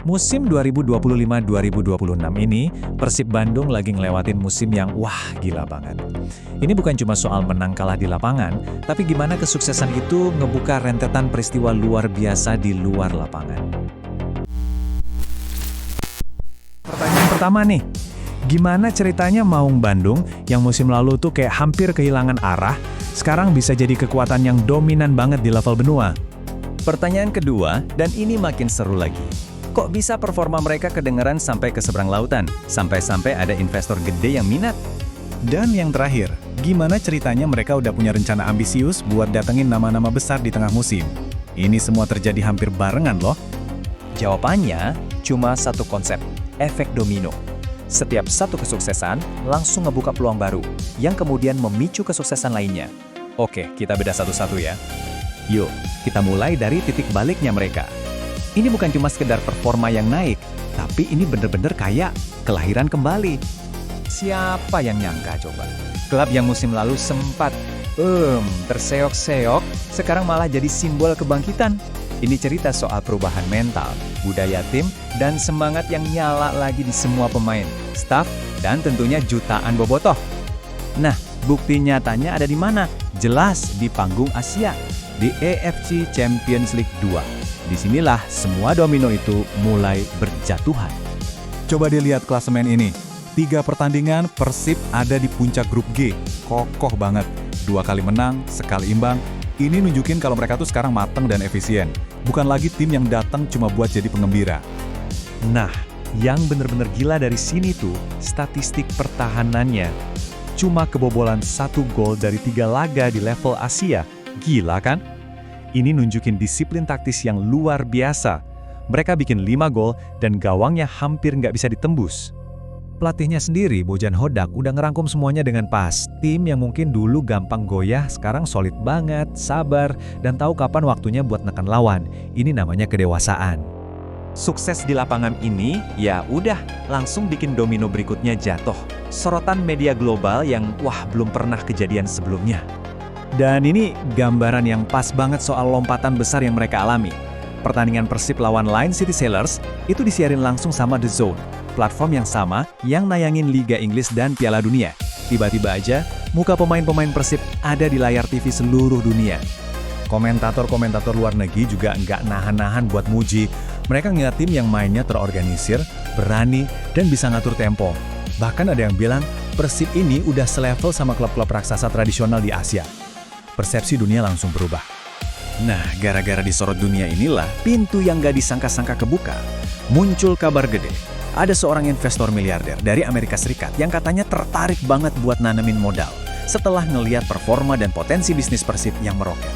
Musim 2025-2026 ini, Persib Bandung lagi ngelewatin musim yang wah gila banget. Ini bukan cuma soal menang kalah di lapangan, tapi gimana kesuksesan itu ngebuka rentetan peristiwa luar biasa di luar lapangan. Pertanyaan pertama nih, gimana ceritanya Maung Bandung yang musim lalu tuh kayak hampir kehilangan arah, sekarang bisa jadi kekuatan yang dominan banget di level benua? Pertanyaan kedua, dan ini makin seru lagi. Kok bisa performa mereka kedengeran sampai ke seberang lautan? Sampai-sampai ada investor gede yang minat? Dan yang terakhir, gimana ceritanya mereka udah punya rencana ambisius buat datengin nama-nama besar di tengah musim? Ini semua terjadi hampir barengan loh. Jawabannya cuma satu konsep, efek domino. Setiap satu kesuksesan langsung ngebuka peluang baru, yang kemudian memicu kesuksesan lainnya. Oke, kita bedah satu-satu ya. Yuk, kita mulai dari titik baliknya mereka. Ini bukan cuma sekedar performa yang naik, tapi ini bener-bener kayak kelahiran kembali. Siapa yang nyangka coba? Klub yang musim lalu sempat terseok-seok, sekarang malah jadi simbol kebangkitan. Ini cerita soal perubahan mental, budaya tim, dan semangat yang nyala lagi di semua pemain, staf, dan tentunya jutaan bobotoh. Nah, bukti nyatanya ada di mana? Jelas di panggung Asia, di AFC Champions League 2. Disinilah semua domino itu mulai berjatuhan. Coba dilihat klasemen ini. 3 pertandingan Persib ada di puncak grup G. Kokoh banget. 2 kali menang, sekali imbang. Ini nunjukin kalau mereka tuh sekarang mateng dan efisien. Bukan lagi tim yang datang cuma buat jadi pengembira. Nah, yang bener-bener gila dari sini tuh, statistik pertahanannya. Cuma kebobolan 1 gol dari 3 laga di level Asia. Gila kan? Ini nunjukin disiplin taktis yang luar biasa. Mereka bikin 5 gol dan gawangnya hampir nggak bisa ditembus. Pelatihnya sendiri, Bojan Hodak, udah ngerangkum semuanya dengan pas. Tim yang mungkin dulu gampang goyah, sekarang solid banget, sabar, dan tahu kapan waktunya buat neken lawan. Ini namanya kedewasaan. Sukses di lapangan ini, ya udah, langsung bikin domino berikutnya jatuh. Sorotan media global yang wah belum pernah kejadian sebelumnya. Dan ini gambaran yang pas banget soal lompatan besar yang mereka alami. Pertandingan Persib lawan Line City Sailors itu disiarin langsung sama The Zone, platform yang sama yang nayangin Liga Inggris dan Piala Dunia. Tiba-tiba aja, muka pemain-pemain Persib ada di layar TV seluruh dunia. Komentator-komentator luar negeri juga nggak nahan-nahan buat muji. Mereka ngeliat tim yang mainnya terorganisir, berani, dan bisa ngatur tempo. Bahkan ada yang bilang, Persib ini udah selevel sama klub-klub raksasa tradisional di Asia. Persepsi dunia langsung berubah. Nah, gara-gara disorot dunia inilah pintu yang gak disangka-sangka kebuka. Muncul kabar gede. Ada seorang investor miliarder dari Amerika Serikat yang katanya tertarik banget buat nanemin modal setelah ngeliat performa dan potensi bisnis Persib yang meroket.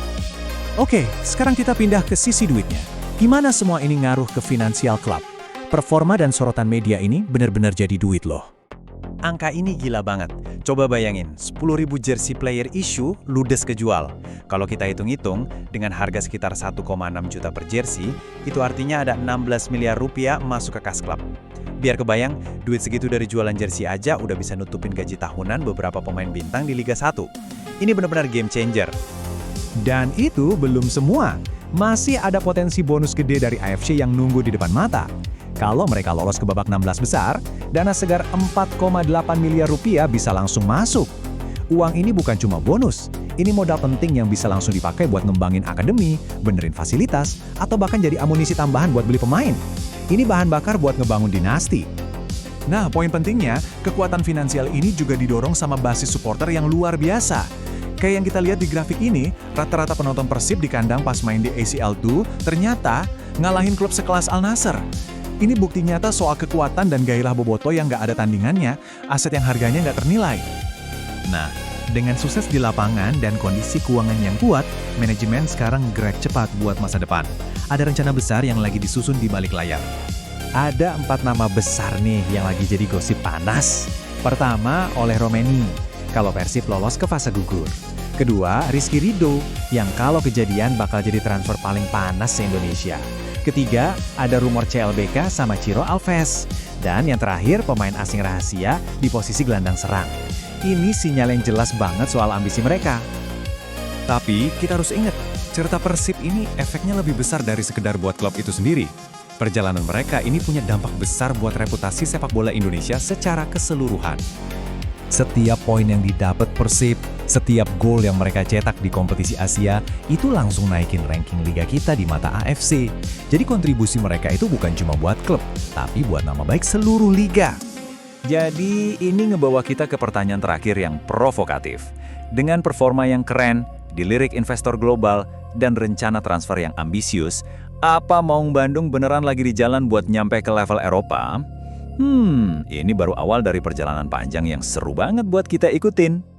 Oke, sekarang kita pindah ke sisi duitnya. Gimana semua ini ngaruh ke finansial klub? Performa dan sorotan media ini benar-benar jadi duit loh. Angka ini gila banget. Coba bayangin, 10.000 jersey player issue ludes kejual. Kalau kita hitung-hitung, dengan harga sekitar 1,6 juta per jersey, itu artinya ada 16 miliar rupiah masuk ke kas klub. Biar kebayang, duit segitu dari jualan jersey aja udah bisa nutupin gaji tahunan beberapa pemain bintang di Liga 1. Ini benar-benar game changer. Dan itu belum semua. Masih ada potensi bonus gede dari AFC yang nunggu di depan mata. Kalau mereka lolos ke babak 16 besar, dana segar 4,8 miliar rupiah bisa langsung masuk. Uang ini bukan cuma bonus, ini modal penting yang bisa langsung dipakai buat ngembangin akademi, benerin fasilitas, atau bahkan jadi amunisi tambahan buat beli pemain. Ini bahan bakar buat ngebangun dinasti. Nah, poin pentingnya, kekuatan finansial ini juga didorong sama basis supporter yang luar biasa. Kayak yang kita lihat di grafik ini, rata-rata penonton Persib di kandang pas main di ACL2 ternyata ngalahin klub sekelas Al Nassr. Ini bukti nyata soal kekuatan dan gairah bobotoh yang nggak ada tandingannya, aset yang harganya nggak ternilai. Nah, dengan sukses di lapangan dan kondisi keuangan yang kuat, manajemen sekarang gerak cepat buat masa depan. Ada rencana besar yang lagi disusun di balik layar. Ada 4 nama besar nih yang lagi jadi gosip panas. Pertama, oleh Romeni, kalau Persib lolos ke fase gugur. Kedua, Rizky Ridho, yang kalau kejadian bakal jadi transfer paling panas se-Indonesia. Ketiga, ada rumor CLBK sama Ciro Alves. Dan yang terakhir, pemain asing rahasia di posisi gelandang serang. Ini sinyal yang jelas banget soal ambisi mereka. Tapi, kita harus ingat, cerita Persib ini efeknya lebih besar dari sekedar buat klub itu sendiri. Perjalanan mereka ini punya dampak besar buat reputasi sepak bola Indonesia secara keseluruhan. Setiap poin yang didapat Persib, setiap gol yang mereka cetak di kompetisi Asia, itu langsung naikin ranking liga kita di mata AFC. Jadi kontribusi mereka itu bukan cuma buat klub, tapi buat nama baik seluruh liga. Jadi ini ngebawa kita ke pertanyaan terakhir yang provokatif. Dengan performa yang keren, dilirik investor global, dan rencana transfer yang ambisius, apa Maung Bandung beneran lagi di jalan buat nyampe ke level Eropa? Ini baru awal dari perjalanan panjang yang seru banget buat kita ikutin.